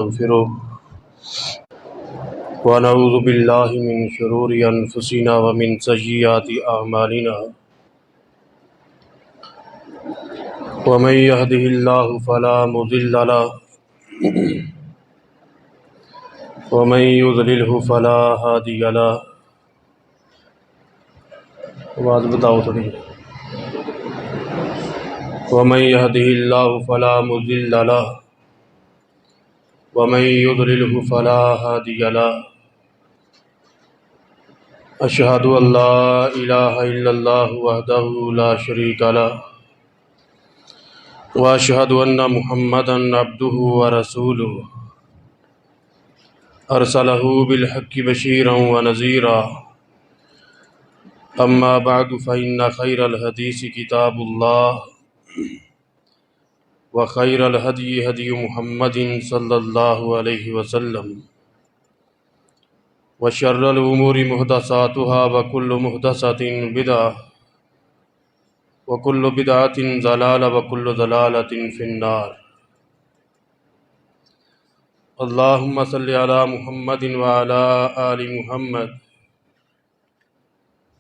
نستغفره ونعوذ بالله من شرور أنفسنا ومن سيئات أعمالنا ومن يهده الله فلا مضل له ومن يضلله فلا هادي له آواز بتاؤ تھوڑی ومن يهده الله فلا مضل له ومن يضلله فلا هادي له أشهد أن لا إله إلا الله وحده لا شريك له وأشهد أن محمدا عبده ورسوله أرسله بالحق بشيرا ونذيرا أما بعد فإن خير الحديث كتاب الله وخير الهدي هدي محمد صلى الله عليه وسلم وشر الأمور محدثاتها وكل محدثة بدعة وكل بدعة ضلالة وكل ضلالة في النار اللهم صل على محمد وعلى آل محمد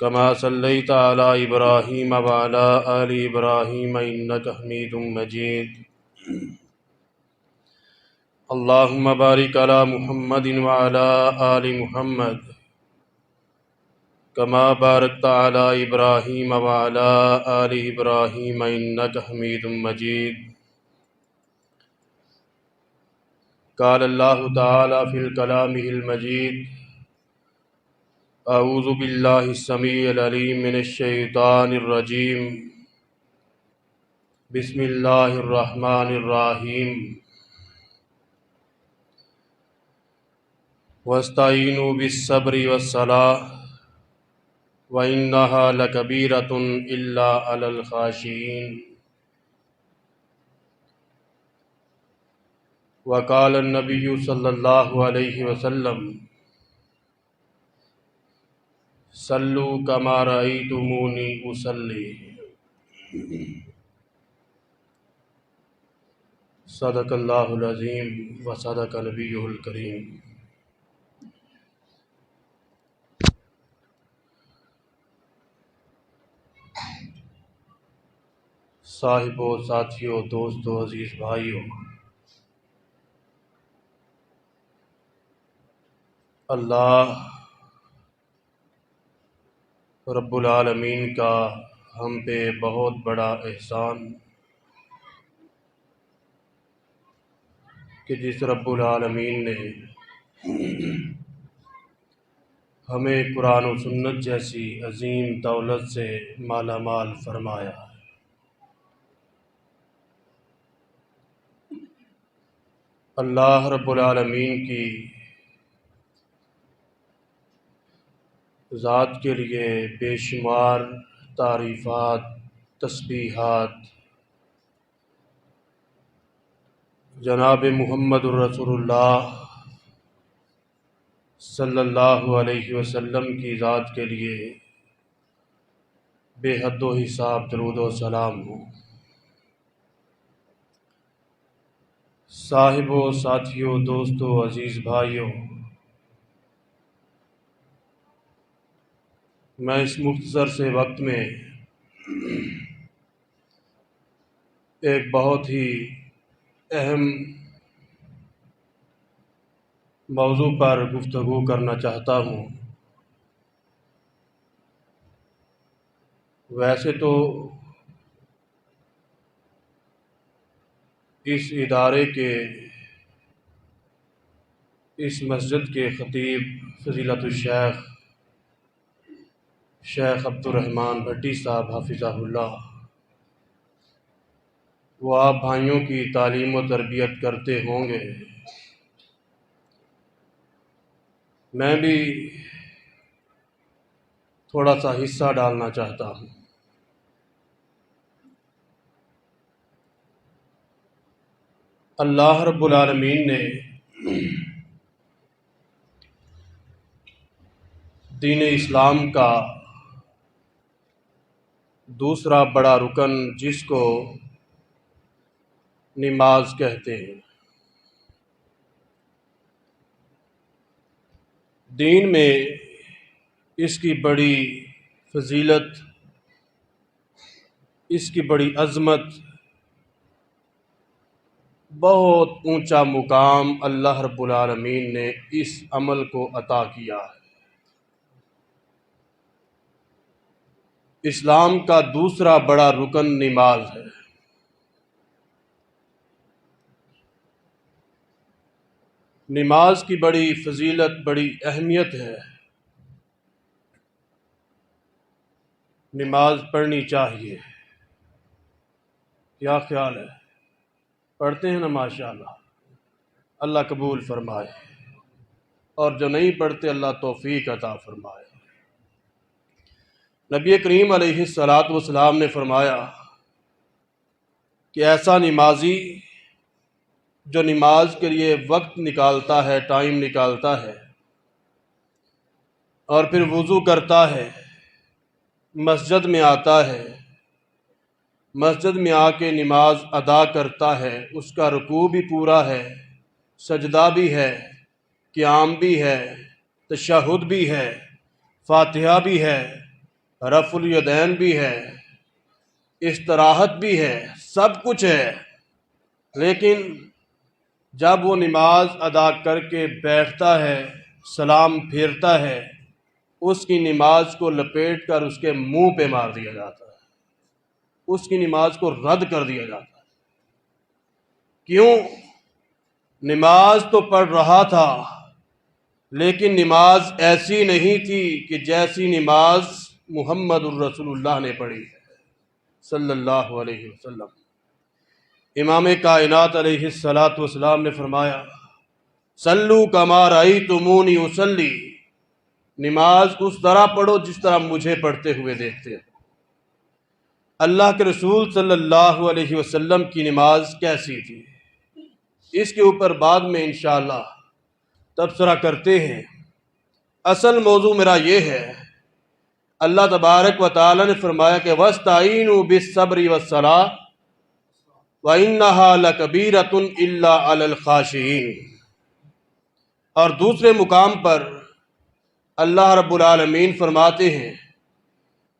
كما صليت على إبراهيم وعلى آل إبراهيم إنك حميد مجيد اللهم بارك على محمد وعلى آل محمد كما باركت على إبراهيم وعلى آل إبراهيم إنك حميد مجيد قال الله تعالى في كلامه المجيد أعوذ بالله السميع العليم من الشيطان الرجيم بسم الله الرحمن الرحيم واستعينوا بالصبر والصلاة وإنها لكبيرة إلا على الخاشعين وقال النبي صلى الله عليه وسلم صلوا كما رأيتموني أصلي صدق الله العظيم وصدق نبيه الكريم صاحبوں، ساتھیوں، دوستوں، عزیز بھائیوں، اللہ رب العالمین کا ہم پہ بہت بڑا احسان کہ جس رب العالمین نے ہمیں قرآن و سنت جیسی عظیم دولت سے مالا مال فرمایا۔ اللہ رب العالمین کی ذات کے لیے بے شمار تعریفات، تسبیحات، جناب محمد الرسول اللہ صلی اللہ علیہ وسلم کی ذات کے لیے بے حد و حساب درود و سلام ہو۔ صاحبوں، ساتھیوں، دوستوں، عزیز بھائیوں، میں اس مختصر سے وقت میں ایک بہت ہی اہم موضوع پر گفتگو کرنا چاہتا ہوں۔ ویسے تو اس ادارے کے، اس مسجد کے خطیب فضیلت الشیخ شیخ عبد الرحمن بھٹی صاحب حفظہ اللہ، وہ آپ بھائیوں کی تعلیم و تربیت کرتے ہوں گے۔ میں بھی تھوڑا سا حصہ ڈالنا چاہتا ہوں۔ اللہ رب العالمین نے دین اسلام کا دوسرا بڑا رکن، جس کو نماز کہتے ہیں، دین میں اس کی بڑی فضیلت، اس کی بڑی عظمت، بہت اونچا مقام اللہ رب العالمین نے اس عمل کو عطا کیا ہے۔ اسلام کا دوسرا بڑا رکن نماز ہے۔ نماز کی بڑی فضیلت، بڑی اہمیت ہے۔ نماز پڑھنی چاہیے۔ کیا خیال ہے؟ پڑھتے ہیں نا ماشاءاللہ؟ اللہ قبول فرمائے، اور جو نہیں پڑھتے اللہ توفیق عطا فرمائے۔ نبی کریم علیہ الصلاۃ والسلام نے فرمایا کہ ایسا نمازی جو نماز کے لیے وقت نکالتا ہے، ٹائم نکالتا ہے، اور پھر وضو کرتا ہے، مسجد میں آتا ہے، مسجد میں آ کے نماز ادا کرتا ہے، اس کا رکوع بھی پورا ہے، سجدہ بھی ہے، قیام بھی ہے، تشہد بھی ہے، فاتحہ بھی ہے، رفع الیدین بھی ہے، استراحت بھی ہے، سب کچھ ہے، لیکن جب وہ نماز ادا کر کے بیٹھتا ہے، سلام پھیرتا ہے، اس کی نماز کو لپیٹ کر اس کے منہ پہ مار دیا جاتا ہے، اس کی نماز کو رد کر دیا جاتا ہے۔ کیوں؟ نماز تو پڑھ رہا تھا، لیکن نماز ایسی نہیں تھی کہ جیسی نماز محمد الرسول اللہ نے پڑھی ہے صلی اللہ علیہ وسلم۔ امام کائنات علیہ الصلاۃ والسلام نے فرمایا صلو کما رأیتمونی اصلی، نماز اس طرح پڑھو جس طرح مجھے پڑھتے ہوئے دیکھتے ہیں۔ اللہ کے رسول صلی اللہ علیہ وسلم کی نماز کیسی تھی، اس کے اوپر بعد میں انشاءاللہ تبصرہ کرتے ہیں۔ اصل موضوع میرا یہ ہے، اللہ تبارک و تعالی نے فرمایا کہ وَاسْتَعِینُوا بِالصَّبْرِ وَالصَّلَاةِ وَإِنَّهَا لَكَبِیرَةٌ إِلَّا عَلَى الْخَاشِعِینَ، اور دوسرے مقام پر اللہ رب العالمین فرماتے ہیں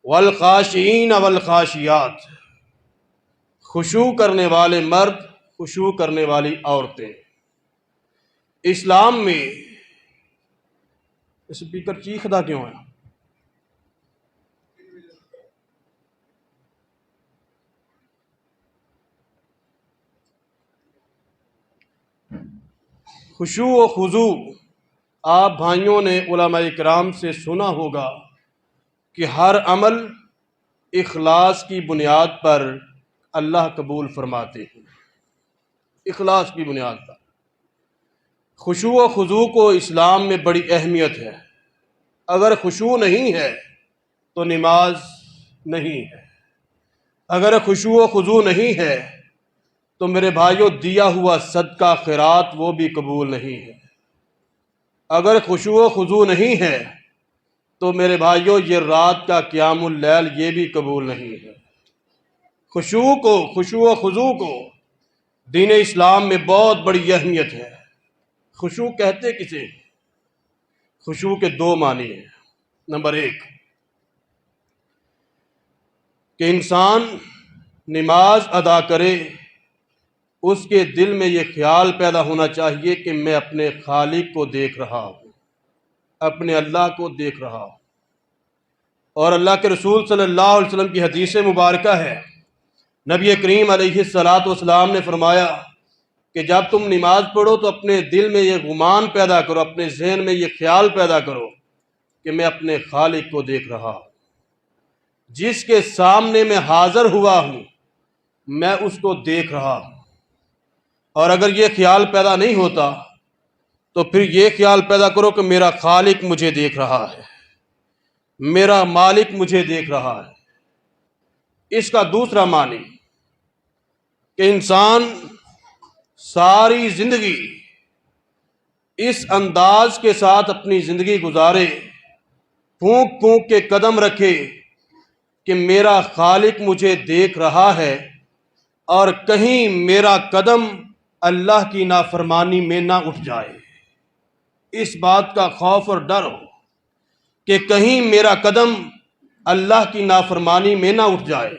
وَالْخَاشِعِینَ وَالْخَاشِعَاتِ، خشوع کرنے والے مرد، خشوع کرنے والی عورتیں۔ اسلام میں اسپیکر چیخدا کیوں ہے؟ خشوع و خضوع، آپ بھائیوں نے علماء کرام سے سنا ہوگا کہ ہر عمل اخلاص کی بنیاد پر اللہ قبول فرماتے ہیں، اخلاص کی بنیاد پر۔ خشوع و خضوع کو اسلام میں بڑی اہمیت ہے۔ اگر خشوع نہیں ہے تو نماز نہیں ہے، اگر خشوع و خضوع نہیں ہے تو میرے بھائیوں دیا ہوا صدقہ خیرات وہ بھی قبول نہیں ہے، اگر خشوع و خضوع نہیں ہے تو میرے بھائیوں یہ رات کا قیام اللیل یہ بھی قبول نہیں ہے۔ خشوع و خضوع کو دین اسلام میں بہت بڑی اہمیت ہے۔ خشوع کہتے کسے؟ خشوع کے دو معنی ہیں۔ نمبر ایک کہ انسان نماز ادا کرے، اس کے دل میں یہ خیال پیدا ہونا چاہیے کہ میں اپنے خالق کو دیکھ رہا ہوں، اپنے اللہ کو دیکھ رہا ہوں۔ اور اللہ کے رسول صلی اللہ علیہ وسلم کی حدیث مبارکہ ہے، نبی کریم علیہ الصلاۃ والسلام نے فرمایا کہ جب تم نماز پڑھو تو اپنے دل میں یہ گمان پیدا کرو، اپنے ذہن میں یہ خیال پیدا کرو کہ میں اپنے خالق کو دیکھ رہا ہوں، جس کے سامنے میں حاضر ہوا ہوں میں اس کو دیکھ رہا ہوں۔ اور اگر یہ خیال پیدا نہیں ہوتا تو پھر یہ خیال پیدا کرو کہ میرا خالق مجھے دیکھ رہا ہے، میرا مالک مجھے دیکھ رہا ہے۔ اس کا دوسرا معنی کہ انسان ساری زندگی اس انداز کے ساتھ اپنی زندگی گزارے، پھونک پھونک کے قدم رکھے کہ میرا خالق مجھے دیکھ رہا ہے، اور کہیں میرا قدم اللہ کی نافرمانی میں نہ اٹھ جائے۔ اس بات کا خوف اور ڈر ہو کہ کہیں میرا قدم اللہ کی نافرمانی میں نہ اٹھ جائے۔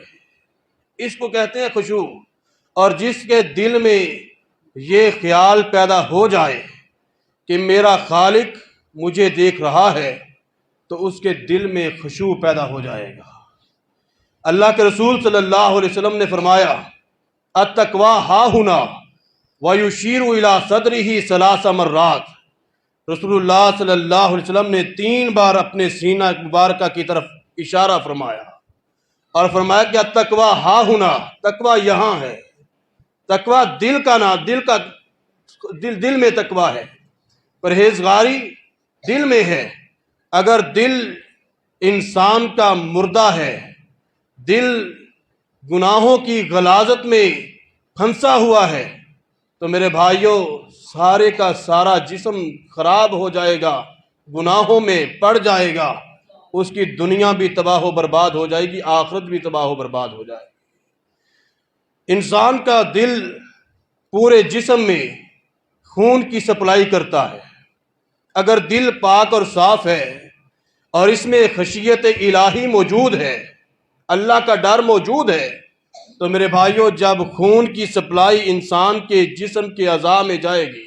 اس کو کہتے ہیں خشوع۔ اور جس کے دل میں یہ خیال پیدا ہو جائے کہ میرا خالق مجھے دیکھ رہا ہے تو اس کے دل میں خشوع پیدا ہو جائے گا۔ اللہ کے رسول صلی اللہ علیہ وسلم نے فرمایا التقویٰ ہا ہنا ویشیر الی صدرہ ثلاث مرات۔ رسول اللہ صلی اللہ علیہ وسلم نے 3 بار اپنے سینہ مبارکہ کی طرف اشارہ فرمایا اور فرمایا کہ التقویٰ ہا ہنا، تقویٰ یہاں ہے۔ تقویٰ دل کا نام، دل میں تقویٰ ہے، پرہیزگاری دل میں ہے۔ اگر دل انسان کا مردہ ہے، دل گناہوں کی غلاظت میں پھنسا ہوا ہے، تو میرے بھائیوں سارے کا سارا جسم خراب ہو جائے گا، گناہوں میں پڑ جائے گا، اس کی دنیا بھی تباہ و برباد ہو جائے گی، آخرت بھی تباہ و برباد ہو جائے گی۔ انسان کا دل پورے جسم میں خون کی سپلائی کرتا ہے۔ اگر دل پاک اور صاف ہے اور اس میں خشیت الہی موجود ہے، اللہ کا ڈر موجود ہے، تو میرے بھائیوں جب خون کی سپلائی انسان کے جسم کے اعضاء میں جائے گی،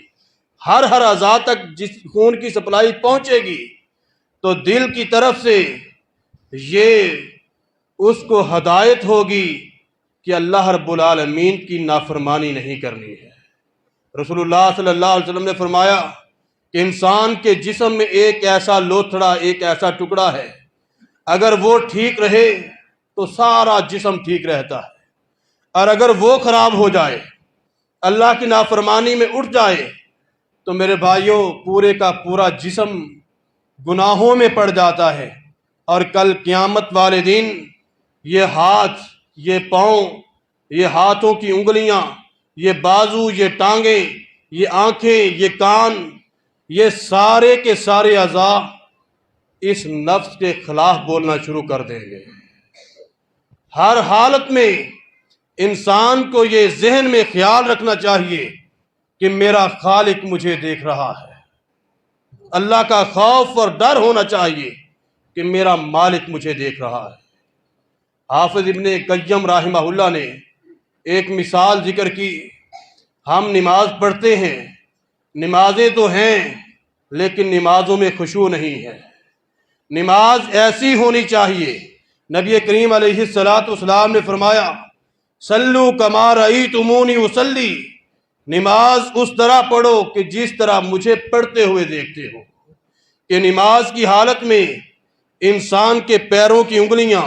ہر اعضاء تک جس خون کی سپلائی پہنچے گی، تو دل کی طرف سے یہ اس کو ہدایت ہوگی کہ اللہ رب العالمین کی نافرمانی نہیں کرنی ہے۔ رسول اللہ صلی اللہ علیہ وسلم نے فرمایا کہ انسان کے جسم میں ایک ایسا لوتھڑا، ایک ایسا ٹکڑا ہے، اگر وہ ٹھیک رہے تو سارا جسم ٹھیک رہتا ہے، اور اگر وہ خراب ہو جائے، اللہ کی نافرمانی میں اٹھ جائے، تو میرے بھائیوں پورے کا پورا جسم گناہوں میں پڑ جاتا ہے، اور کل قیامت والے دن یہ ہاتھ، یہ پاؤں، یہ ہاتھوں کی انگلیاں، یہ بازو، یہ ٹانگیں، یہ آنکھیں، یہ کان، یہ سارے کے سارے اعضاء اس نفس کے خلاف بولنا شروع کر دیں گے۔ ہر حالت میں انسان کو یہ ذہن میں خیال رکھنا چاہیے کہ میرا خالق مجھے دیکھ رہا ہے۔ اللہ کا خوف اور ڈر ہونا چاہیے کہ میرا مالک مجھے دیکھ رہا ہے۔ حافظ ابن قیم رحمہ اللہ نے ایک مثال ذکر کی۔ ہم نماز پڑھتے ہیں، نمازیں تو ہیں لیکن نمازوں میں خشوع نہیں ہے۔ نماز ایسی ہونی چاہیے، نبی کریم علیہ السلام نے فرمایا صلو کما رأیتمونی اصلی، نماز اس طرح پڑھو کہ جس طرح مجھے پڑھتے ہوئے دیکھتے ہو۔ کہ نماز کی حالت میں انسان کے پیروں کی انگلیاں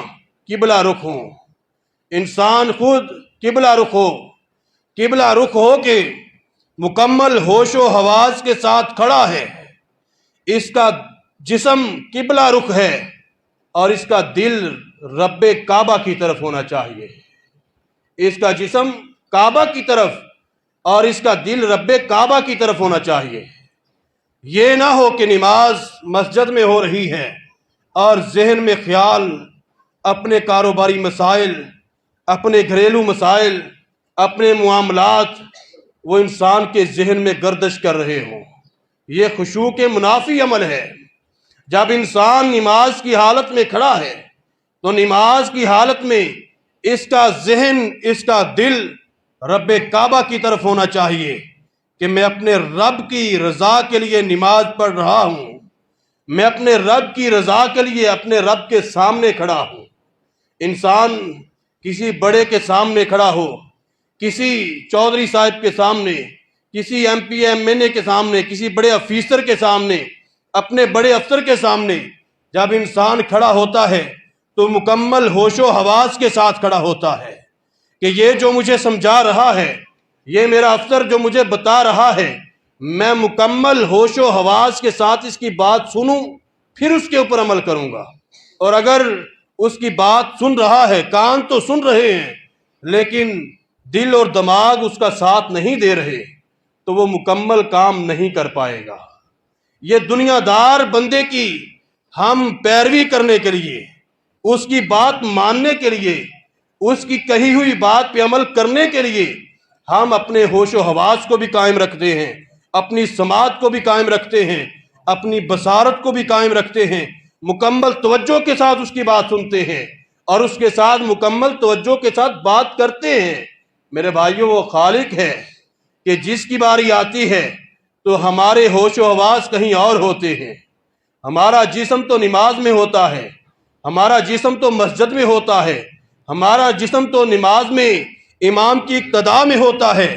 قبلہ رخ ہوں، انسان خود قبلہ رخ ہو کے مکمل ہوش و حواس کے ساتھ کھڑا ہے، اس کا جسم قبلہ رخ ہے اور اس کا دل رب کعبہ کی طرف ہونا چاہیے۔ اس کا جسم کعبہ کی طرف اور اس کا دل رب کعبہ کی طرف ہونا چاہیے۔ یہ نہ ہو کہ نماز مسجد میں ہو رہی ہے اور ذہن میں خیال اپنے کاروباری مسائل، اپنے گھریلو مسائل، اپنے معاملات وہ انسان کے ذہن میں گردش کر رہے ہوں۔ یہ خشوع کے منافی عمل ہے۔ جب انسان نماز کی حالت میں کھڑا ہے تو نماز کی حالت میں اس کا ذہن، اس کا دل رب کعبہ کی طرف ہونا چاہیے کہ میں اپنے رب کی رضا کے لیے نماز پڑھ رہا ہوں، میں اپنے رب کی رضا کے لیے اپنے رب کے سامنے کھڑا ہوں۔ انسان کسی بڑے کے سامنے کھڑا ہو، کسی چودھری صاحب کے سامنے، کسی ایم پی ایم این اے کے سامنے، کسی بڑے افیسر کے سامنے، اپنے بڑے افسر کے سامنے جب انسان کھڑا ہوتا ہے تو مکمل ہوش و حواس کے ساتھ کھڑا ہوتا ہے کہ یہ جو مجھے سمجھا رہا ہے، یہ میرا افسر جو مجھے بتا رہا ہے، میں مکمل ہوش و حواس کے ساتھ اس کی بات سنوں، پھر اس کے اوپر عمل کروں گا۔ اور اگر اس کی بات سن رہا ہے، کان تو سن رہے ہیں لیکن دل اور دماغ اس کا ساتھ نہیں دے رہے، تو وہ مکمل کام نہیں کر پائے گا۔ یہ دنیا دار بندے کی ہم پیروی کرنے کے لیے، اس کی بات ماننے کے لیے، اس کی کہی ہوئی بات پہ عمل کرنے کے لیے ہم اپنے ہوش و حواس کو بھی قائم رکھتے ہیں، اپنی سماعت کو بھی قائم رکھتے ہیں، اپنی بصارت کو بھی قائم رکھتے ہیں، مکمل توجہ کے ساتھ اس کی بات سنتے ہیں اور اس کے ساتھ مکمل توجہ کے ساتھ بات کرتے ہیں۔ میرے بھائیوں، وہ خالق ہے کہ جس کی باری آتی ہے تو ہمارے ہوش و حواس کہیں اور ہوتے ہیں۔ ہمارا جسم تو نماز میں ہوتا ہے، ہمارا جسم تو مسجد میں ہوتا ہے، ہمارا جسم تو نماز میں امام کی اقتداء میں ہوتا ہے،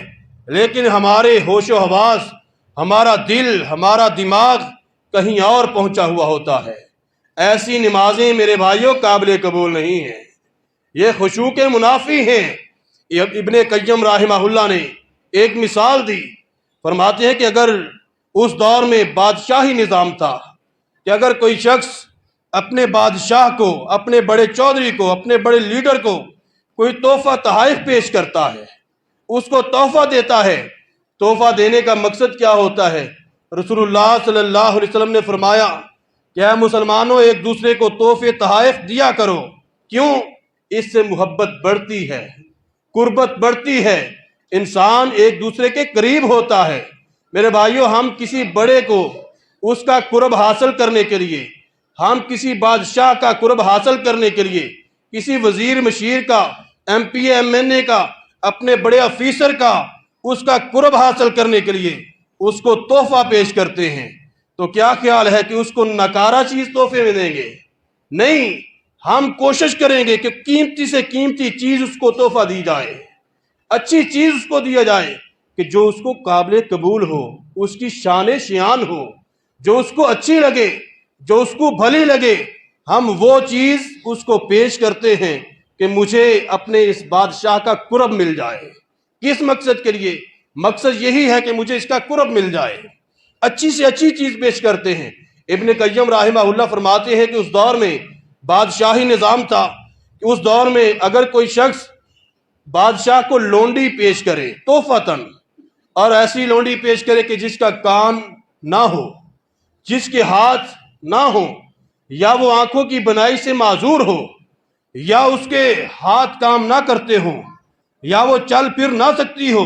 لیکن ہمارے ہوش و حواس، ہمارا دل، ہمارا دماغ کہیں اور پہنچا ہوا ہوتا ہے۔ ایسی نمازیں میرے بھائیوں قابل قبول نہیں ہیں، یہ خشوع کے منافی ہیں۔ ابن قیم رحمہ اللہ نے ایک مثال دی، فرماتے ہیں کہ اگر اس دور میں بادشاہی نظام تھا کہ اگر کوئی شخص اپنے بادشاہ کو، اپنے بڑے چودھری کو، اپنے بڑے لیڈر کو کوئی تحفہ تحائف پیش کرتا ہے، اس کو تحفہ دیتا ہے، تحفہ دینے کا مقصد کیا ہوتا ہے؟ رسول اللہ صلی اللہ علیہ وسلم نے فرمایا کہ اے مسلمانوں، ایک دوسرے کو تحفے تحائف دیا کرو۔ کیوں؟ اس سے محبت بڑھتی ہے، قربت بڑھتی ہے، انسان ایک دوسرے کے قریب ہوتا ہے۔ میرے بھائیوں، ہم کسی بڑے کو اس کا قرب حاصل کرنے کے لیے، ہم کسی بادشاہ کا قرب حاصل کرنے کے لیے، کسی وزیر مشیر کا، M P A M N A کا، اپنے بڑے افیسر کا، اس کا قرب حاصل کرنے کے لیے اس کو تحفہ پیش کرتے ہیں، تو کیا خیال ہے کہ اس کو ناکارہ چیز تحفے میں دیں گے؟ نہیں، ہم کوشش کریں گے کہ قیمتی سے قیمتی چیز اس کو تحفہ دی جائے، اچھی چیز اس کو دیا جائے کہ جو اس کو قابل قبول ہو، اس کی شان شیان ہو، جو اس کو اچھی لگے، جو اس کو بھلی لگے۔ ہم وہ چیز اس کو پیش کرتے ہیں کہ مجھے اپنے اس بادشاہ کا قرب مل جائے۔ کس مقصد کے لیے؟ مقصد یہی ہے کہ مجھے اس کا قرب مل جائے، اچھی سے اچھی چیز پیش کرتے ہیں۔ ابن قیم رحمہ اللہ فرماتے ہیں کہ اس دور میں بادشاہی نظام تھا کہ اس دور میں اگر کوئی شخص بادشاہ کو لونڈی پیش کرے تحفتاً، اور ایسی لونڈی پیش کرے کہ جس کا کان نہ ہو، جس کے ہاتھ نہ ہو، یا وہ آنکھوں کی بنائی سے معذور ہو، یا اس کے ہاتھ کام نہ کرتے ہوں، یا وہ چل پھر نہ سکتی ہو،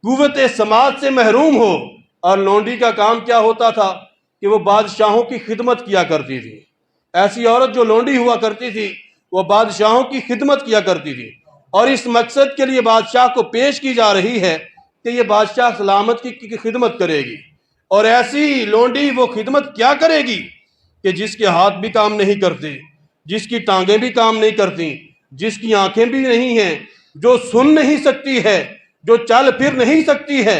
قوت سماعت سے محروم ہو۔ اور لونڈی کا کام کیا ہوتا تھا کہ وہ بادشاہوں کی خدمت کیا کرتی تھی۔ ایسی عورت جو لونڈی ہوا کرتی تھی وہ بادشاہوں کی خدمت کیا کرتی تھی، اور اس مقصد کے لیے بادشاہ کو پیش کی جا رہی ہے کہ یہ بادشاہ سلامت کی خدمت کرے گی۔ اور ایسی لونڈی وہ خدمت کیا کرے گی کہ جس کے ہاتھ بھی کام نہیں کرتے، جس کی ٹانگیں بھی کام نہیں کرتی، جس کی آنکھیں بھی نہیں ہیں، جو سن نہیں سکتی ہے، جو چل پھر نہیں سکتی ہے،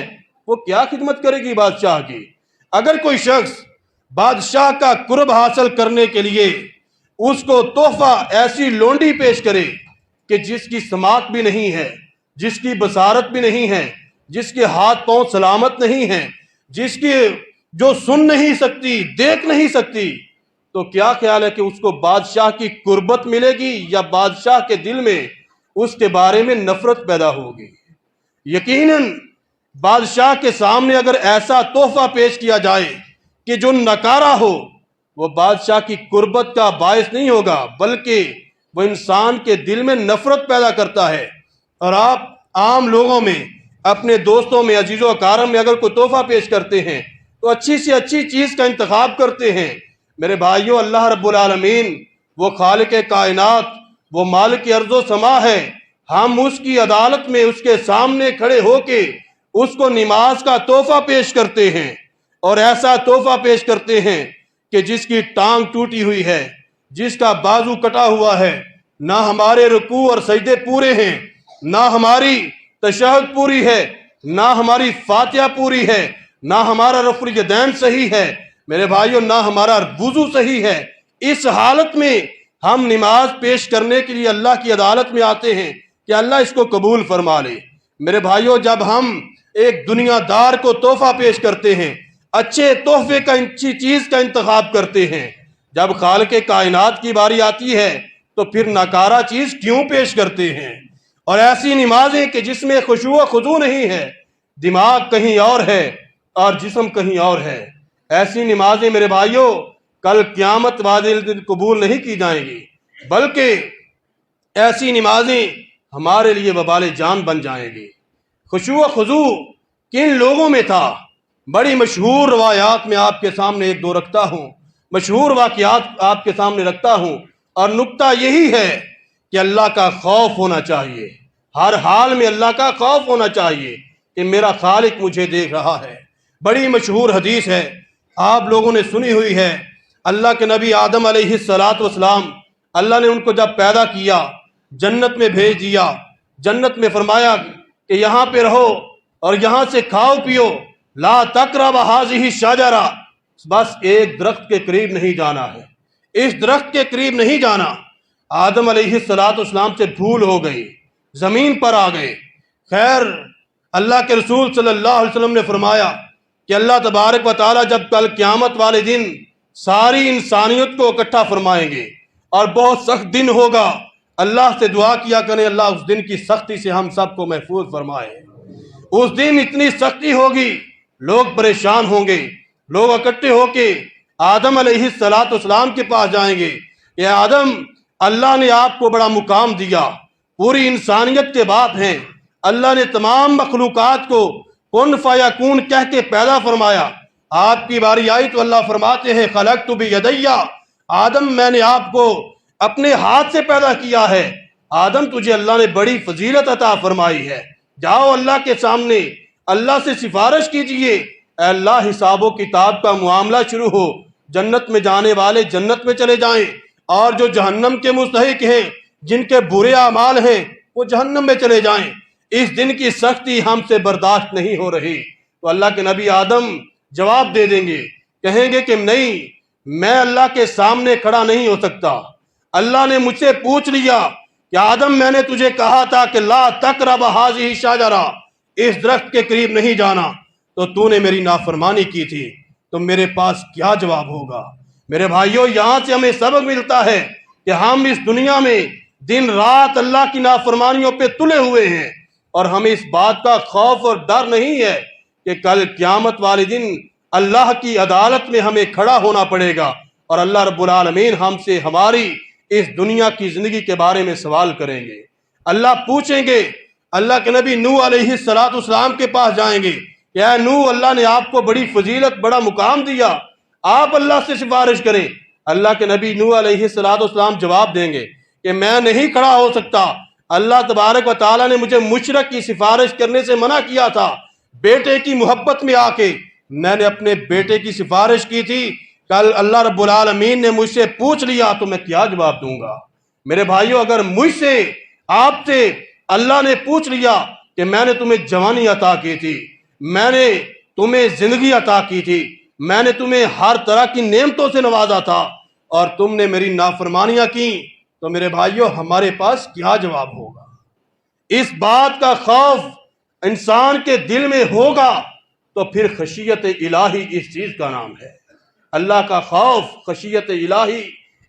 وہ کیا خدمت کرے گی بادشاہ کی؟ اگر کوئی شخص بادشاہ کا قرب حاصل کرنے کے لیے اس کو تحفہ ایسی لونڈی پیش کرے کہ جس کی سماعت بھی نہیں ہے، جس کی بصارت بھی نہیں ہے، جس کے ہاتھ پاؤں سلامت نہیں ہیں، جس کی جو سن نہیں سکتی، دیکھ نہیں سکتی، تو کیا خیال ہے کہ اس کو بادشاہ کی قربت ملے گی یا بادشاہ کے دل میں اس کے بارے میں نفرت پیدا ہوگی؟ یقیناً بادشاہ کے سامنے اگر ایسا تحفہ پیش کیا جائے کہ جو نکارہ ہو، وہ بادشاہ کی قربت کا باعث نہیں ہوگا، بلکہ وہ انسان کے دل میں نفرت پیدا کرتا ہے۔ اور آپ عام لوگوں میں، اپنے دوستوں میں، عزیز و اقارب میں اگر کوئی تحفہ پیش کرتے ہیں تو اچھی سے اچھی چیز کا انتخاب کرتے ہیں۔ میرے بھائیوں، اللہ رب العالمین وہ خالق کائنات، وہ مالک ارض و سما ہے۔ ہم اس کی عدالت میں اس کے سامنے کھڑے ہو کے اس کو نماز کا تحفہ پیش کرتے ہیں، اور ایسا تحفہ پیش کرتے ہیں کہ جس کی ٹانگ ٹوٹی ہوئی ہے، جس کا بازو کٹا ہوا ہے، نہ ہمارے رکوع اور سجدے پورے ہیں، نہ ہماری تشہد پوری ہے، نہ ہماری فاتحہ پوری ہے، نہ ہمارا رفع الیدین صحیح ہے، میرے بھائیوں، نہ ہمارا وضو صحیح ہے۔ اس حالت میں ہم نماز پیش کرنے کے لیے اللہ کی عدالت میں آتے ہیں کہ اللہ اس کو قبول فرما لے۔ میرے بھائیوں، جب ہم ایک دنیا دار کو تحفہ پیش کرتے ہیں، اچھے تحفے کا، اچھی چیز کا انتخاب کرتے ہیں، جب خالق کائنات کی باری آتی ہے تو پھر ناکارہ چیز کیوں پیش کرتے ہیں؟ اور ایسی نمازیں کہ جس میں خشوع و خضوع نہیں ہے، دماغ کہیں اور ہے اور جسم کہیں اور ہے، ایسی نمازیں میرے بھائیوں کل قیامت والے دن قبول نہیں کی جائیں گی، بلکہ ایسی نمازیں ہمارے لیے وبال جان بن جائیں گی۔ خشوع و خضوع کن لوگوں میں تھا بڑی مشہور روایات میں آپ کے سامنے ایک دو رکھتا ہوں، مشہور واقعات آپ کے سامنے رکھتا ہوں، اور نکتہ یہی ہے کہ اللہ کا خوف ہونا چاہیے، ہر حال میں اللہ کا خوف ہونا چاہیے کہ میرا خالق مجھے دیکھ رہا ہے۔ بڑی مشہور حدیث ہے، آپ لوگوں نے سنی ہوئی ہے، اللہ کے نبی آدم علیہ السلام، اللہ نے ان کو جب پیدا کیا، جنت میں بھیج دیا، جنت میں فرمایا کہ یہاں پہ رہو اور یہاں سے کھاؤ پیو، لا تقرب هذه الشجرہ، بس ایک درخت کے قریب نہیں جانا ہے، اس درخت کے قریب نہیں جانا۔ آدم علیہ السلام سے بھول ہو گئی، زمین پر آ گئے۔ خیر، اللہ کے رسول صلی اللہ علیہ وسلم نے فرمایا کہ اللہ تبارک و تعالیٰ جب کل قیامت والے دن ساری انسانیت کو اکٹھا فرمائیں گے اور بہت سخت دن ہوگا، اللہ سے دعا کیا کریں اللہ اس دن کی سختی سے ہم سب کو محفوظ فرمائے۔ اس دن اتنی سختی ہوگی، لوگ پریشان ہوں گے، لوگ اکٹھے ہو کے آدم علیہ السلام کے پاس جائیں گے کہ آدم، اللہ نے آپ کو بڑا مقام دیا، پوری انسانیت کے باپ ہیں، اللہ نے تمام مخلوقات کو کن فیکون کہہ کے پیدا فرمایا، آپ کی باری آئی تو اللہ فرماتے ہیں خلقت بیدی، آدم میں نے آپ کو اپنے ہاتھ سے پیدا کیا ہے، آدم تجھے اللہ نے بڑی فضیلت عطا فرمائی ہے، جاؤ اللہ کے سامنے اللہ سے سفارش کیجئے، اے اللہ حساب و کتاب کا معاملہ شروع ہو، جنت میں جانے والے جنت میں چلے جائیں، اور جو جہنم کے مستحق ہیں، جن کے برے اعمال ہیں، وہ جہنم میں چلے جائیں۔ اس دن کی سختی ہم سے برداشت نہیں ہو رہی، تو اللہ کے نبی آدم جواب دے دیں گے، کہیں گے کہ نہیں، میں اللہ کے سامنے کھڑا نہیں ہو سکتا، اللہ نے مجھ سے پوچھ لیا کہ آدم میں نے تجھے کہا تھا کہ لا تقرب هذه الشجرہ، اس درخت کے قریب نہیں جانا، تو نے میری نافرمانی کی تھی، تو میرے پاس کیا جواب ہوگا؟ میرے بھائیوں، یہاں سے ہمیں سبق ملتا ہے کہ ہم اس دنیا میں دن رات اللہ کی نافرمانیوں پہ تلے ہوئے ہیں، اور ہمیں اس بات کا خوف اور ڈر نہیں ہے کہ کل قیامت والے دن اللہ کی عدالت میں ہمیں کھڑا ہونا پڑے گا، اور اللہ رب العالمین ہم سے ہماری اس دنیا کی زندگی کے بارے میں سوال کریں گے۔ اللہ پوچھیں گے، اللہ کے نبی نوح علیہ السلام کے پاس جائیں گے کہ اے نوح، اللہ نے آپ کو بڑی فضیلت، بڑا مقام دیا، آپ اللہ سے سفارش کریں۔ اللہ کے نبی نوح علیہ السلام جواب دیں گے کہ میں نہیں کھڑا ہو سکتا، اللہ تبارک و تعالیٰ نے مجھے مشرک کی سفارش کرنے سے منع کیا تھا، بیٹے کی محبت میں آ کے میں نے اپنے بیٹے کی سفارش کی تھی، کل اللہ رب العالمین نے مجھ سے پوچھ لیا تو میں کیا جواب دوں گا؟ میرے بھائیوں، اگر مجھ سے، آپ سے اللہ نے پوچھ لیا کہ میں نے تمہیں جوانی عطا کی تھی، میں نے تمہیں زندگی عطا کی تھی، میں نے تمہیں ہر طرح کی نعمتوں سے نوازا تھا، اور تم نے میری نافرمانیاں کی، تو میرے بھائیوں ہمارے پاس کیا جواب ہوگا؟ اس بات کا خوف انسان کے دل میں ہوگا تو پھر خشیت الہی اس چیز کا نام ہے۔ اللہ کا خوف، خشیت الہی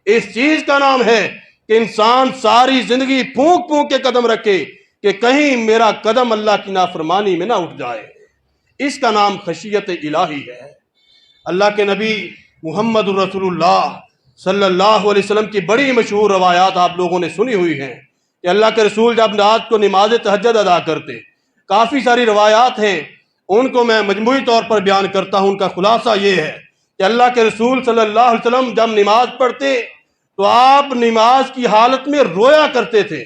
اس چیز کا نام ہے کہ انسان ساری زندگی پھونک پھونک کے قدم رکھے کہ کہیں میرا قدم اللہ کی نافرمانی میں نہ اٹھ جائے، اس کا نام خشیت الہی ہے۔ اللہ کے نبی محمد رسول اللہ صلی اللہ علیہ وسلم کی بڑی مشہور روایات آپ لوگوں نے سنی ہوئی ہیں کہ اللہ کے رسول جب رات کو نماز تہجد ادا کرتے، کافی ساری روایات ہیں، ان کو میں مجموعی طور پر بیان کرتا ہوں۔ ان کا خلاصہ یہ ہے کہ اللہ کے رسول صلی اللہ علیہ وسلم جب نماز پڑھتے تو آپ نماز کی حالت میں رویا کرتے تھے،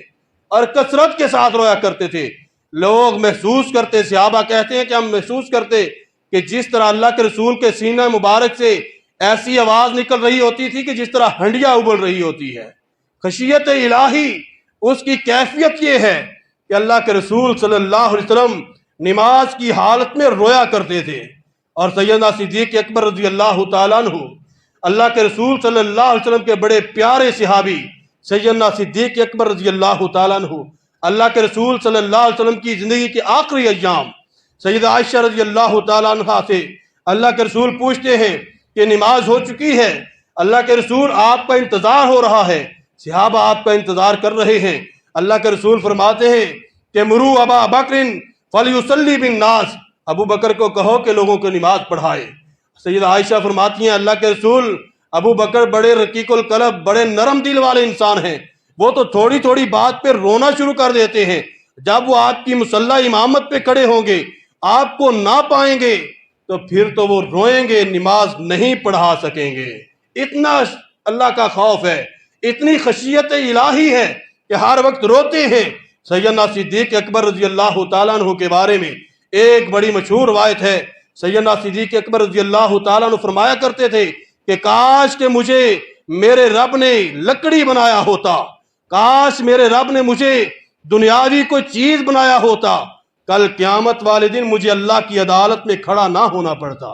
اور کثرت کے ساتھ رویا کرتے تھے۔ لوگ محسوس کرتے، صحابہ کہتے ہیں کہ ہم محسوس کرتے کہ جس طرح اللہ کے رسول کے سینہ مبارک سے ایسی آواز نکل رہی ہوتی تھی کہ جس طرح ہنڈیا ابل رہی ہوتی ہے۔ خشیت الہی اس کی کیفیت یہ ہے کہ اللہ کے رسول صلی اللہ علیہ وسلم نماز کی حالت میں رویا کرتے تھے، اور سیدنا صدیق اکبر رضی اللہ تعالیٰ عنہ، اللہ کے رسول صلی اللہ علیہ وسلم کے بڑے پیارے صحابی سیدنا صدیق اکبر رضی اللہ تعالیٰ عنہ، اللہ کے رسول صلی اللہ علیہ وسلم کی زندگی کے آخری ایام سیدہ عائشہ رضی اللہ تعالیٰ عنہ سے اللہ کے رسول پوچھتے ہیں کہ نماز ہو چکی ہے، اللہ کے رسول آپ کا انتظار ہو رہا ہے، صحابہ آپ کا انتظار کر رہے ہیں۔ اللہ کے رسول فرماتے ہیں کہ مرو ابا بکر فلیصلی بالناس، ابو بکر کو کہو کہ لوگوں کو نماز پڑھائے۔ سیدہ عائشہ فرماتی ہیں اللہ کے رسول ابو بکر بڑے رقیق القلب، بڑے نرم دل والے انسان ہیں، وہ تو تھوڑی تھوڑی بات پہ رونا شروع کر دیتے ہیں، جب وہ آپ کی مصلی امامت پہ کھڑے ہوں گے، آپ کو نہ پائیں گے تو پھر تو وہ روئیں گے، نماز نہیں پڑھا سکیں گے۔ اتنا اللہ کا خوف ہے، اتنی خشیت الہی ہے کہ ہر وقت روتے ہیں۔ سیدنا صدیق اکبر رضی اللہ تعالیٰ عنہ کے بارے میں ایک بڑی مشہور روایت ہے۔ سیدنا صدیق اکبر رضی اللہ تعالیٰ عنہ فرمایا کرتے تھے کہ کاش کہ مجھے میرے رب نے لکڑی بنایا ہوتا، کاش میرے رب نے مجھے دنیاوی کوئی چیز بنایا ہوتا، کل قیامت والے دن مجھے اللہ کی عدالت میں کھڑا نہ ہونا پڑتا۔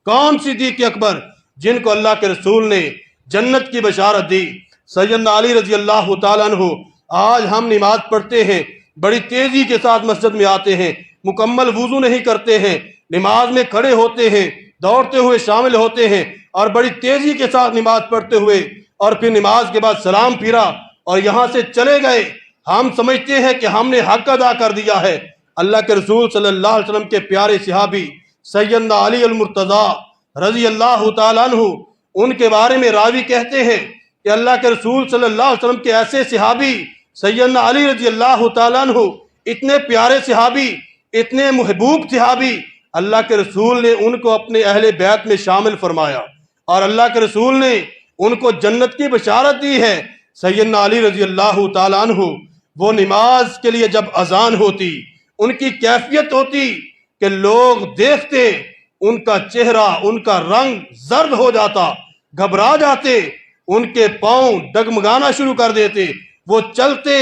کون صدیق اکبر؟ جن کو اللہ کے رسول نے جنت کی بشارت دی۔ سیدنا علی رضی اللہ تعالیٰ عنہ، آج ہم نماز پڑھتے ہیں، بڑی تیزی کے ساتھ مسجد میں آتے ہیں، مکمل وضو نہیں کرتے ہیں، نماز میں کھڑے ہوتے ہیں، دوڑتے ہوئے شامل ہوتے ہیں اور بڑی تیزی کے ساتھ نماز پڑھتے ہوئے، اور پھر نماز کے بعد سلام پھیرا اور یہاں سے چلے گئے۔ ہم سمجھتے ہیں کہ ہم نے حق ادا کر دیا ہے۔ اللہ کے رسول صلی اللہ علیہ وسلم کے پیارے صحابی سیدنا علی المرتضیٰ رضی اللہ تعالیٰ عنہ، ان کے بارے میں راوی کہتے ہیں کہ اللہ کے رسول صلی اللہ علیہ وسلم کے ایسے صحابی سیدنا علی رضی اللہ تعالیٰ عنہ، اتنے پیارے صحابی، اتنے محبوب صحابی، اللہ کے رسول نے ان کو اپنے اہل بیت میں شامل فرمایا اور اللہ کے رسول نے ان کو جنت کی بشارت دی ہے۔ سیدنا علی رضی اللہ تعالیٰ عنہ، وہ نماز کے لیے جب اذان ہوتی، ان کی کیفیت ہوتی کہ لوگ دیکھتے، ان کا چہرہ، ان کا رنگ زرد ہو جاتا، گھبرا جاتے، ان کے پاؤں ڈگمگانا شروع کر دیتے، وہ چلتے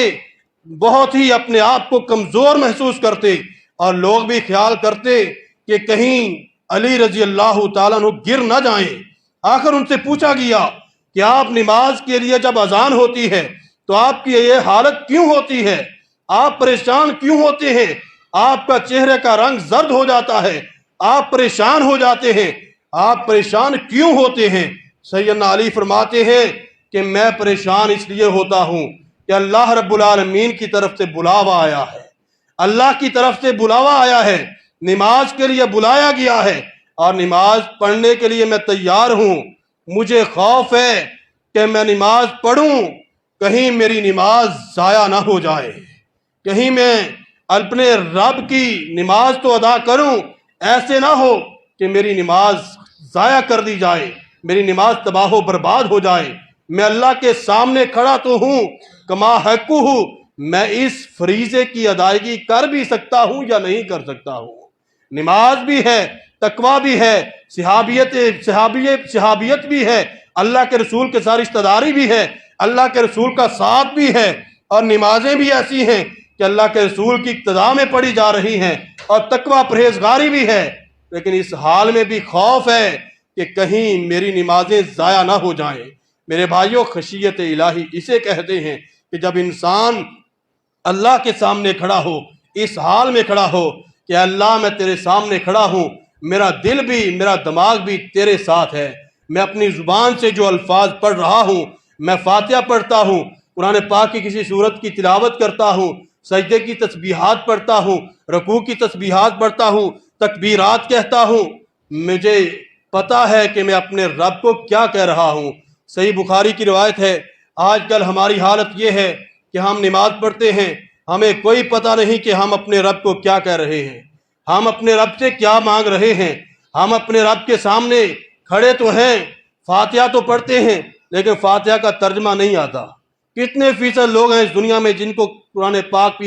بہت ہی اپنے آپ کو کمزور محسوس کرتے، اور لوگ بھی خیال کرتے کہ کہیں علی رضی اللہ تعالیٰ عنہ گر نہ جائیں۔ آخر ان سے پوچھا گیا کہ آپ نماز کے لیے جب اذان ہوتی ہے تو آپ کی یہ حالت کیوں ہوتی ہے؟ آپ پریشان کیوں ہوتے ہیں؟ آپ کا چہرے کا رنگ زرد ہو جاتا ہے، آپ پریشان ہو جاتے ہیں، آپ پریشان کیوں ہوتے ہیں؟ سیدنا علی فرماتے ہیں کہ میں پریشان اس لیے ہوتا ہوں کہ اللہ رب العالمین کی طرف سے بلاوا آیا ہے، اللہ کی طرف سے بلاوا آیا ہے، نماز کے لیے بلایا گیا ہے اور نماز پڑھنے کے لیے میں تیار ہوں۔ مجھے خوف ہے کہ میں نماز پڑھوں، کہیں میری نماز ضائع نہ ہو جائے، کہیں میں اپنے رب کی نماز تو ادا کروں، ایسے نہ ہو کہ میری نماز ضائع کر دی جائے، میری نماز تباہ و برباد ہو جائے۔ میں اللہ کے سامنے کھڑا تو ہوں، کما حقہ ہوں، میں اس فریضے کی ادائیگی کر بھی سکتا ہوں یا نہیں کر سکتا ہوں۔ نماز بھی ہے، تقویٰ بھی ہے، صحابیت بھی ہے، اللہ کے رسول کے ساتھ رشتہ داری بھی ہے، اللہ کے رسول کا ساتھ بھی ہے، اور نمازیں بھی ایسی ہیں کہ اللہ کے رسول کی اقتداء میں پڑھی جا رہی ہیں، اور تقویٰ پرہیزگاری بھی ہے۔ لیکن اس حال میں بھی خوف ہے کہ کہیں میری نمازیں ضائع نہ ہو جائیں۔ میرے بھائیوں، خشیت الہی اسے کہتے ہیں کہ جب انسان اللہ کے سامنے کھڑا ہو، اس حال میں کھڑا ہو کہ اللہ میں تیرے سامنے کھڑا ہوں، میرا دل بھی، میرا دماغ بھی تیرے ساتھ ہے، میں اپنی زبان سے جو الفاظ پڑھ رہا ہوں، میں فاتحہ پڑھتا ہوں، قرآن پاک کی کسی سورت کی تلاوت کرتا ہوں، سجدے کی تسبیحات پڑھتا ہوں، رکوع کی تسبیحات پڑھتا ہوں، تکبیرات کہتا ہوں، مجھے پتا ہے کہ میں اپنے رب کو کیا کہہ رہا ہوں۔ صحیح بخاری کی روایت ہے، آج کل ہماری حالت یہ ہے کہ ہم نماز پڑھتے ہیں، ہمیں کوئی پتہ نہیں کہ ہم اپنے رب کو کیا کہہ رہے ہیں، ہم اپنے رب سے کیا مانگ رہے ہیں۔ ہم اپنے رب کے سامنے کھڑے تو ہیں، فاتحہ تو پڑھتے ہیں، لیکن فاتحہ کا ترجمہ نہیں آتا۔ کتنے فیصد لوگ ہیں اس دنیا میں جن کو قرآن پاک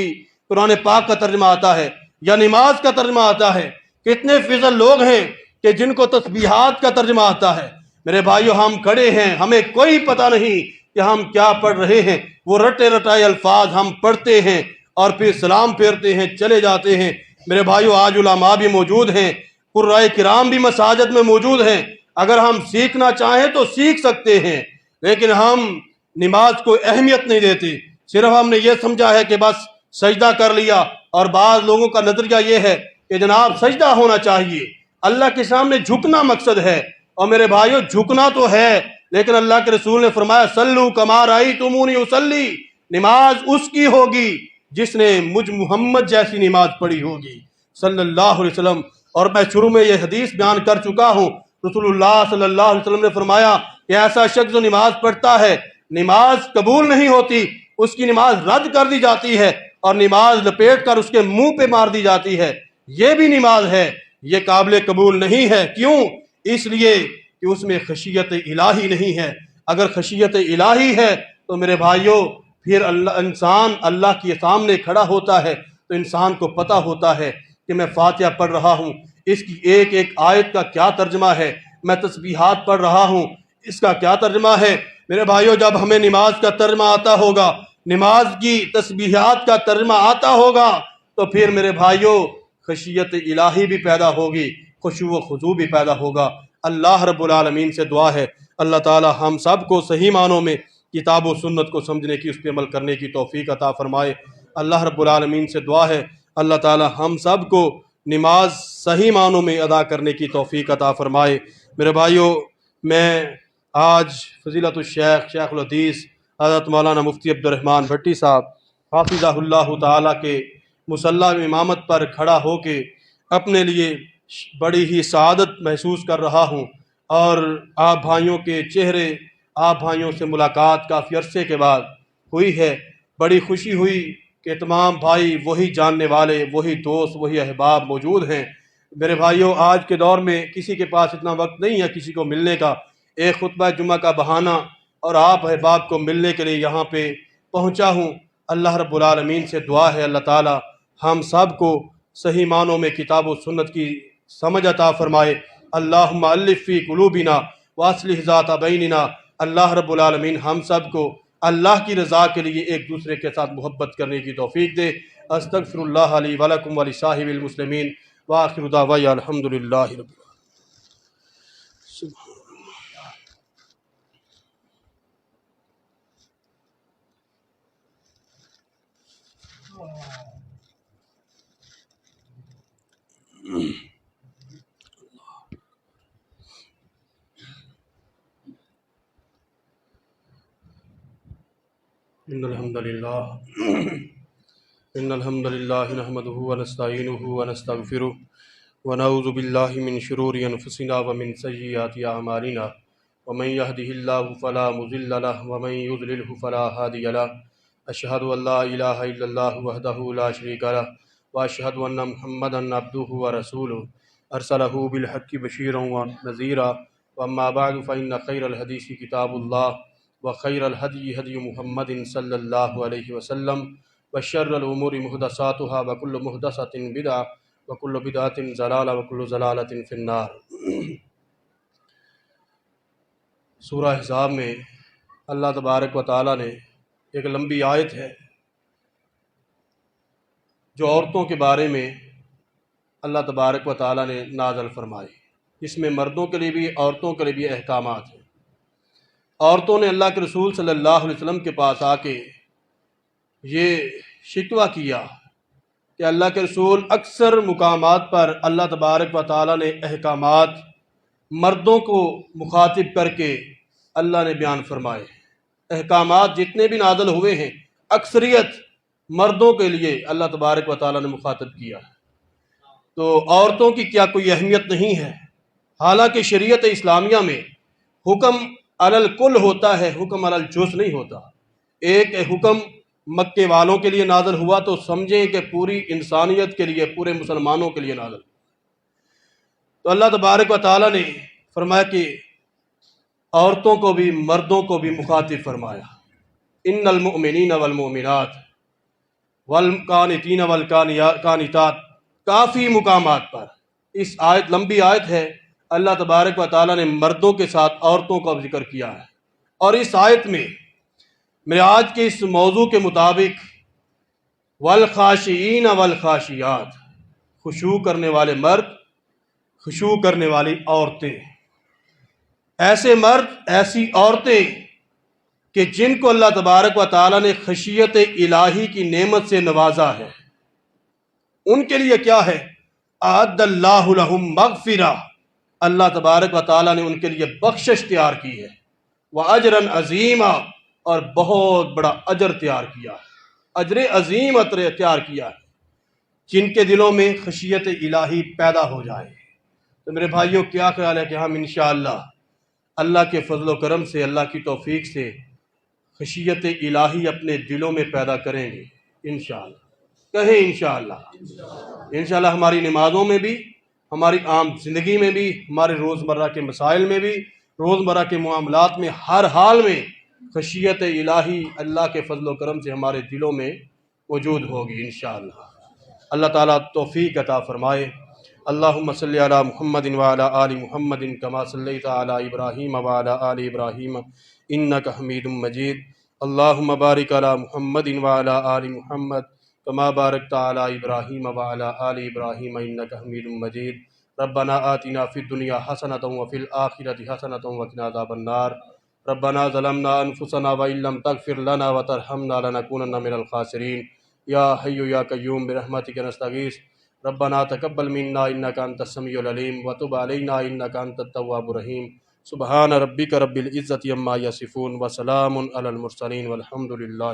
کا ترجمہ آتا ہے یا نماز کا ترجمہ آتا ہے؟ کتنے فیصد لوگ ہیں کہ جن کو تسبیحات کا ترجمہ آتا ہے؟ میرے بھائیو، ہم کھڑے ہیں، ہمیں کوئی پتہ نہیں کہ ہم کیا پڑھ رہے ہیں، وہ رٹے رٹائے الفاظ ہم پڑھتے ہیں اور پھر سلام پھیرتے ہیں، چلے جاتے ہیں۔ میرے بھائیو، آج علماء بھی موجود ہیں، قرائے کرام بھی مساجد میں موجود ہیں، اگر ہم سیکھنا چاہیں تو سیکھ سکتے ہیں، لیکن ہم نماز کو اہمیت نہیں دیتے۔ صرف ہم نے یہ سمجھا ہے کہ بس سجدہ کر لیا، اور بعض لوگوں کا نظریہ یہ ہے کہ جناب سجدہ ہونا چاہیے، اللہ کے سامنے جھکنا مقصد ہے۔ اور میرے بھائیو، جھکنا تو ہے، لیکن اللہ کے رسول نے فرمایا صلو کما رأیتمونی اصلی، نماز اس کی ہوگی جس نے مجھ محمد جیسی نماز پڑھی ہوگی صلی اللہ علیہ وسلم۔ اور میں شروع میں یہ حدیث بیان کر چکا ہوں، رسول اللہ صلی اللہ علیہ وسلم نے فرمایا کہ ایسا شخص جو نماز پڑھتا ہے، نماز قبول نہیں ہوتی، اس کی نماز رد کر دی جاتی ہے اور نماز لپیٹ کر اس کے منہ پہ مار دی جاتی ہے۔ یہ بھی نماز ہے، یہ قابل قبول نہیں ہے۔ کیوں؟ اس لیے کہ اس میں خشیت الہی نہیں ہے۔ اگر خشیت الہی ہے تو میرے بھائیوں پھر انسان اللہ کے سامنے کھڑا ہوتا ہے تو انسان کو پتہ ہوتا ہے کہ میں فاتحہ پڑھ رہا ہوں، اس کی ایک ایک آیت کا کیا ترجمہ ہے، میں تسبیحات پڑھ رہا ہوں، اس کا کیا ترجمہ ہے۔ میرے بھائیوں جب ہمیں نماز کا ترجمہ آتا ہوگا، نماز کی تسبیحات کا ترجمہ آتا ہوگا، تو پھر میرے بھائیوں خشیت الہی بھی پیدا ہوگی، خشوع و خضوع بھی پیدا ہوگا۔ اللہ رب العالمین سے دعا ہے اللہ تعالی ہم سب کو صحیح معنوں میں کتاب و سنت کو سمجھنے کی، اس پہ عمل کرنے کی توفیق عطا فرمائے۔ اللہ رب العالمین سے دعا ہے اللہ تعالی ہم سب کو نماز صحیح معنوں میں ادا کرنے کی توفیق عطا فرمائے۔ میرے بھائیوں میں آج فضیلت الشیخ شیخ الحدیث حضرت مولانا مفتی عبد الرحمن بھٹی صاحب حافظہ اللہ تعالیٰ کے مصلی امامت پر کھڑا ہو کے اپنے لیے بڑی ہی سعادت محسوس کر رہا ہوں، اور آپ بھائیوں کے چہرے، آپ بھائیوں سے ملاقات کافی عرصے کے بعد ہوئی ہے، بڑی خوشی ہوئی کہ تمام بھائی وہی جاننے والے، وہی دوست، وہی احباب موجود ہیں۔ میرے بھائیوں آج کے دور میں کسی کے پاس اتنا وقت نہیں ہے کسی کو ملنے کا، ایک خطبہ جمعہ کا بہانہ اور آپ احباب کو ملنے کے لیے یہاں پہ پہنچا ہوں۔ اللہ رب العالمین سے دعا ہے اللہ تعالی ہم سب کو صحیح معنوں میں کتاب و سنت کی سمجھ عطا فرمائے۔ اللہم الف فی قلوبنا واصلح ذات بیننا۔ اللہ رب العالمین ہم سب کو اللہ کی رضا کے لیے ایک دوسرے کے ساتھ محبت کرنے کی توفیق دے۔ استغفر اللہ لی ولکم ولسائر المسلمین وآخر دعوانا الحمد للہ رب العالمین۔ ان الحمد للہ نحمده ونستعینه ونستغفره ونعوذ باللہ من شرور انفسنا ومن سیئات اعمالنا ومن يهده الله فلا مضل له ومن يضلله فلا هادي له اشهد ان لا اله الا الله وحده لا شريك له واشهد ان محمدا عبده ورسوله ارسله بالحق بشيرا ونذيرا واما بعد فان خير الحديث كتاب الله وخير الهدي هدي محمد صلى الله عليه وسلم وشر الأمور محدثاتها وكل محدثة بدعة وكل بدعة ضلالة وكل ضلالة في النار۔ سورہ احزاب میں اللہ تبارک و تعالیٰ نے ایک لمبی آیت ہے جو عورتوں کے بارے میں اللہ تبارک و تعالیٰ نے نازل فرمائی، جس میں مردوں کے لیے بھی عورتوں کے لیے بھی احکامات ہیں۔ عورتوں نے اللہ کے رسول صلی اللہ علیہ وسلم کے پاس آ کے یہ شکوہ کیا کہ اللہ کے رسول اکثر مقامات پر اللہ تبارک و تعالیٰ نے احکامات مردوں کو مخاطب کر کے اللہ نے بیان فرمائے۔ احکامات جتنے بھی نازل ہوئے ہیں اکثریت مردوں کے لیے اللہ تبارک و تعالیٰ نے مخاطب کیا ہے، تو عورتوں کی کیا کوئی اہمیت نہیں ہے؟ حالانکہ شریعت اسلامیہ میں حکم علی الکل ہوتا ہے، حکم علی الجز نہیں ہوتا۔ ایک حکم مکے والوں کے لیے نازل ہوا تو سمجھیں کہ پوری انسانیت کے لیے، پورے مسلمانوں کے لیے نازل۔ تو اللہ تبارک و تعالیٰ نے فرمایا کہ عورتوں کو بھی مردوں کو بھی مخاطب فرمایا۔ ان المؤمنین والمؤمنات والقانتین والقانتات، کافی مقامات پر اس آیت، لمبی آیت ہے، اللہ تبارک و تعالیٰ نے مردوں کے ساتھ عورتوں کا ذکر کیا ہے۔ اور اس آیت میں میرے آج کے اس موضوع کے مطابق والخاشعین والخاشعات، خشوع کرنے والے مرد، خشوع کرنے والی عورتیں، ایسے مرد ایسی عورتیں کہ جن کو اللہ تبارک و تعالیٰ نے خشیت الہی کی نعمت سے نوازا ہے، ان کے لیے کیا ہے؟ اعد اللہ لہم مغفرہ، اللہ تبارک و تعالیٰ نے ان کے لیے بخشش تیار کی ہے، وَأَجْرًا عَظِيمًا، اور بہت بڑا اجر تیار کیا ہے، اجر عظیم تیار کیا ہے، جن کے دلوں میں خشیت الہی پیدا ہو جائے۔ تو میرے بھائیوں کیا خیال ہے کہ ہم انشاءاللہ اللہ کے فضل و کرم سے، اللہ کی توفیق سے خشیت الہی اپنے دلوں میں پیدا کریں گے انشاءاللہ؟ کہیں انشاءاللہ۔ انشاءاللہ ہماری نمازوں میں بھی، ہماری عام زندگی میں بھی، ہمارے روزمرہ کے مسائل میں بھی، روزمرہ کے معاملات میں، ہر حال میں خشیت الہی اللہ کے فضل و کرم سے ہمارے دلوں میں موجود ہوگی انشاءاللہ۔ اللہ تعالیٰ توفیق عطا فرمائے۔ اللہم صلی علی محمد وعلی آل محمد کما صلیت علی ابراہیم وعلی آل ابراہیم انک حمید مجید۔ اللہم بارک علی محمد وعلی آل محمد کما بارکت علی ابراہیم وعلی آل ابراہیم انک حمید مجید۔ ربنا آتنا فی الدنیا حسنۃ وفی الآخرۃ حسنۃ وقنا عذاب النار۔ ربنا ظلمنا انفسنا وان لم تغفر لنا وترحمنا لنکونن من الخاسرین۔ یا حی یا قیوم برحمتک نستغیث ربنا تقبل منا انک انت السمیع العلیم وتب علینا انک انت التواب الرحیم۔ سبحان ربک رب العزۃ عما یصفون وسلام علی المرسلین والحمد للہ۔